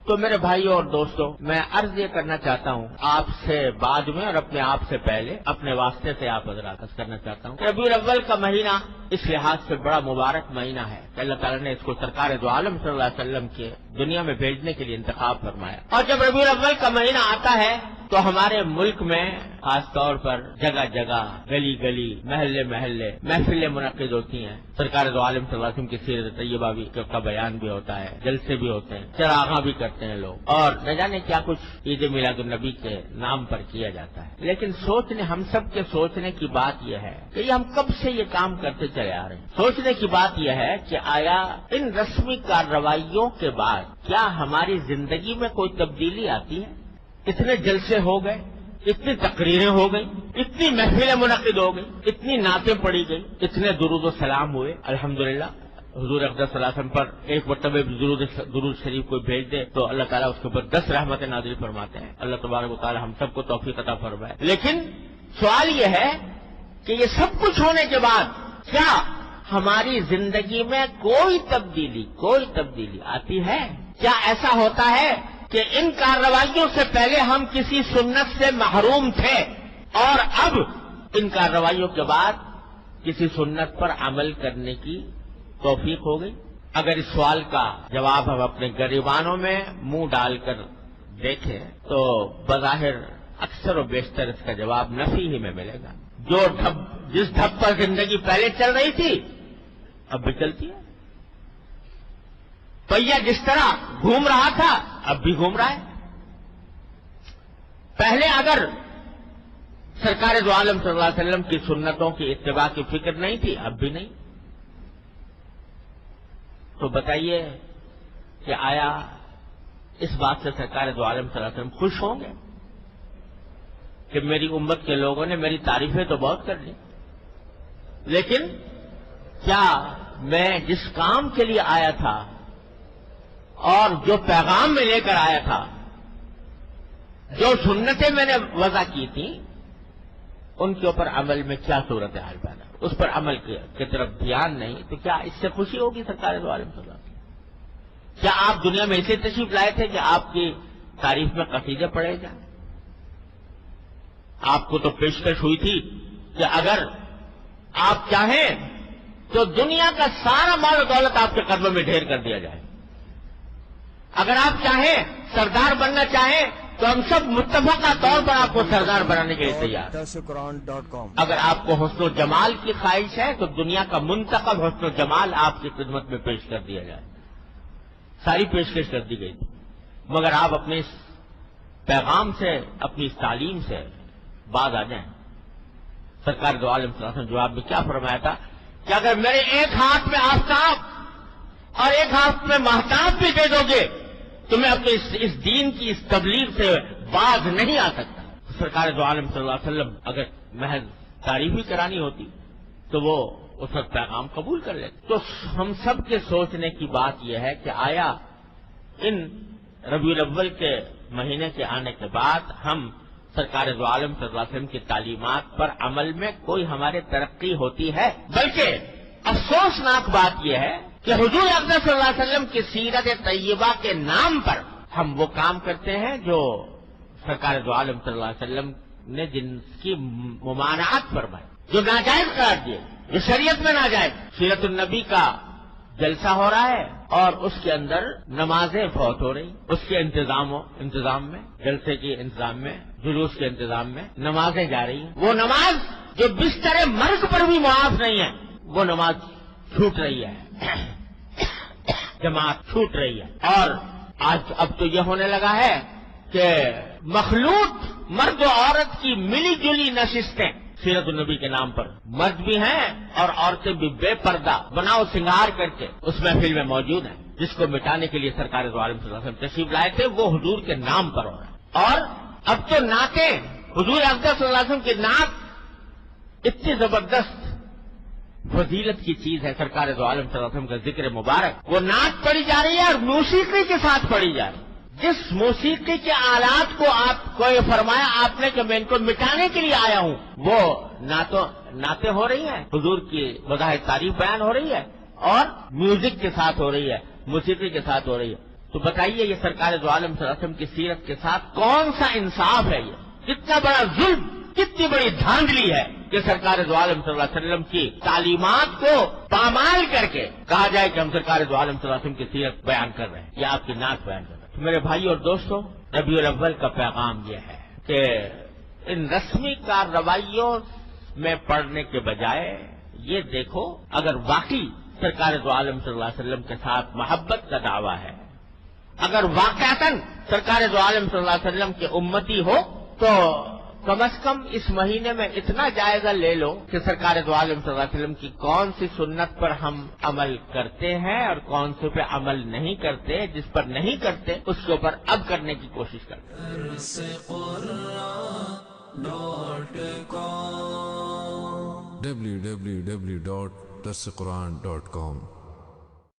تو میرے بھائیوں اور دوستوں، میں عرض یہ کرنا چاہتا ہوں آپ سے بعد میں اور اپنے آپ سے پہلے اپنے واسطے سے آپ حضرات عرض کرنا چاہتا ہوں، ربیع الاول کا مہینہ اس لحاظ سے بڑا مبارک مہینہ ہے کہ اللہ تعالیٰ نے اس کو سرکار دو عالم صلی اللہ علیہ وسلم کے دنیا میں بھیجنے کے لیے انتخاب فرمایا۔ اور جب ربیع الاول کا مہینہ آتا ہے تو ہمارے ملک میں خاص طور پر جگہ جگہ، گلی گلی، محلے محلے محفلیں منعقد ہوتی ہیں، سرکار دو عالم صلی اللہ علیہ وسلم کی سیرت طیبہ بھی کا بیان بھی ہوتا ہے، جلسے بھی ہوتے ہیں، چراغاں بھی کرتے ہیں لوگ، اور نہ جانے کیا کچھ عید میلاد النبی کے نام پر کیا جاتا ہے۔ لیکن ہم سب کے سوچنے کی بات یہ ہے کہ یہ ہم کب سے یہ کام کرتے چلے آ رہے ہیں۔ سوچنے کی بات یہ ہے کہ آیا ان رسمی کارروائیوں کے بعد کیا ہماری زندگی میں کوئی تبدیلی آتی ہے؟ اتنے جلسے ہو گئے، اتنی تقریریں ہو گئی، اتنی محفلیں منعقد ہو گئی، اتنی نعتیں پڑھی گئی، اتنے درود و سلام ہوئے، الحمدللہ حضور اقدس صلی اللہ علیہ وسلم پر ایک مرتبہ درود شریف کو بھیج دے تو اللہ تعالیٰ اس کے اوپر 10 رحمتیں نازل فرماتے ہیں۔ اللہ تبارک و تعالیٰ ہم سب کو توفیق عطا فرمائے۔ لیکن سوال یہ ہے کہ یہ سب کچھ ہونے کے بعد کیا ہماری زندگی میں کوئی تبدیلی آتی ہے؟ کیا ایسا ہوتا ہے کہ ان کارروائیوں سے پہلے ہم کسی سنت سے محروم تھے اور اب ان کارروائیوں کے بعد کسی سنت پر عمل کرنے کی توفیق ہو گئی؟ اگر اس سوال کا جواب ہم اپنے گریبانوں میں منہ ڈال کر دیکھیں تو بظاہر اکثر و بیشتر اس کا جواب نفی ہی میں ملے گا۔ جس ڈھب پر زندگی پہلے چل رہی تھی اب بھی چلتی ہے، پہیا جس طرح گھوم رہا تھا اب بھی گھوم رہا ہے۔ پہلے اگر سرکار دو عالم صلی اللہ علیہ وسلم کی سنتوں کی اتباع کی فکر نہیں تھی اب بھی نہیں، تو بتائیے کہ آیا اس بات سے سرکار دو عالم صلی اللہ علیہ وسلم خوش ہوں گے کہ میری امت کے لوگوں نے میری تعریفیں تو بہت کر لی، لیکن کیا میں جس کام کے لیے آیا تھا اور جو پیغام میں لے کر آیا تھا، جو سنتیں میں نے وضع کی تھیں، ان کے اوپر عمل میں کیا صورتحال پیدا، اس پر عمل کی طرف دھیان نہیں، تو کیا اس سے خوشی ہوگی سرکار دو عالم صلی اللہ علیہ وسلم؟ کیا آپ دنیا میں اسے تشریف لائے تھے کہ آپ کی تعریف میں قصیدے پڑھے جائیں؟ آپ کو تو پیشکش ہوئی تھی کہ اگر آپ چاہیں تو دنیا کا سارا مال و دولت آپ کے قدموں میں ڈھیر کر دیا جائے، اگر آپ چاہیں سردار بننا چاہیں تو ہم سب متفقہ طور پر آپ کو سردار بنانے کے لیے تیار۔ اگر آپ کو حسن و جمال کی خواہش ہے تو دنیا کا منتخب حسن و جمال آپ کی خدمت میں پیش کر دیا جائے، ساری پیشکش کر دی گئی تھی، مگر آپ اپنے اس پیغام سے، اپنی اس تعلیم سے باز آ جائیں۔ سرکار دو عالم صلی اللہ علیہ وسلم جواب میں کیا فرمایا تھا کہ اگر میرے ایک ہاتھ میں آفتاب اور ایک ہاتھ میں مہتاب بھی دے دو گے تو میں اپنے اس دین کی اس تبلیغ سے باز نہیں آ سکتا۔ سرکار دو عالم صلی اللہ علیہ وسلم اگر محض تعریف ہی کرانی ہوتی تو وہ اس وقت پیغام قبول کر لیتے۔ تو ہم سب کے سوچنے کی بات یہ ہے کہ آیا ان ربیع الاول کے مہینے کے آنے کے بعد ہم سرکار دو عالم صلی اللہ علیہ وسلم کی تعلیمات پر عمل میں کوئی ہمارے ترقی ہوتی ہے؟ بلکہ افسوسناک بات یہ ہے کہ حضور اقدس صلی اللہ علیہ وسلم کی سیرت طیبہ کے نام پر ہم وہ کام کرتے ہیں جو سرکار دو عالم صلی اللہ علیہ وسلم نے جن کی ممانعت فرمائی، جو ناجائز قرار دیے، جو شریعت میں ناجائز۔ سیرت النبی کا جلسہ ہو رہا ہے اور اس کے اندر نمازیں فوت ہو رہی، اس کے انتظام میں، جلسے کے انتظام میں، جلوس کے انتظام میں نمازیں جا رہی ہیں۔ وہ نماز جو بستر مرگ پر بھی معاف نہیں ہے، وہ نماز چھوٹ رہی ہے، جماعت چھوٹ رہی ہے۔ اور آج اب تو یہ ہونے لگا ہے کہ مخلوط مرد و عورت کی ملی جلی نشستیں سیرت النبی کے نام پر، مرد بھی ہیں اور عورتیں بھی بے پردہ بناؤ سنگار کر کے اس محفل میں موجود ہیں، جس کو مٹانے کے لیے سرکار دو عالم صلی اللہ علیہ وسلم تشریف لائے تھے، وہ حضور کے نام پر ہو رہا ہے۔ اور اب تو نعتیں، حضور اقدس صلی اللہ علیہ وسلم کی نعت اتنی زبردست فضیلت کی چیز ہے، سرکار دو عالم صلی اللہ علیہ وسلم کا ذکر مبارک، وہ نعت پڑھی جا رہی ہے اور موسیقی کے ساتھ پڑھی جا رہی ہے۔ جس موسیقی کے آلات کو آپ کو یہ فرمایا آپ نے کہ میں ان کو مٹانے کے لیے آیا ہوں، وہ نعتیں ہو رہی ہیں، حضور کی بظاہر تعریف بیان ہو رہی ہے اور میوزک کے ساتھ ہو رہی ہے، موسیقی کے ساتھ ہو رہی ہے۔ تو بتائیے یہ سرکار دو عالم صلی اللہ علیہ وسلم کی سیرت کے ساتھ کون سا انصاف ہے؟ یہ کتنا بڑا ظلم، کتنی بڑی دھاندلی ہے کہ سرکار دو عالم صلی اللہ علیہ وسلم کی تعلیمات کو پامال کر کے کہا جائے کہ ہم سرکار دو عالم صلی اللہ علیہ وسلم کی سیرت بیان کر رہے ہیں یا آپ کی نعت بیان کر رہے ہیں۔ تو میرے بھائی اور دوستوں، ربیع الاول کا پیغام یہ ہے کہ ان رسمی کارروائیوں میں پڑھنے کے بجائے یہ دیکھو اگر واقعی سرکار دو عالم صلی اللہ علیہ وسلم کے ساتھ محبت کا دعویٰ ہے، اگر واقعتاً سرکار دو عالم صلی اللہ علیہ وسلم کے امتی ہو تو کم از کم اس مہینے میں اتنا جائزہ لے لو کہ سرکار دو عالم صلی اللہ علیہ وسلم کی کون سی سنت پر ہم عمل کرتے ہیں اور کون سے پہ عمل نہیں کرتے، جس پر نہیں کرتے اس کے اوپر اب کرنے کی کوشش کرتے www.darsequran.com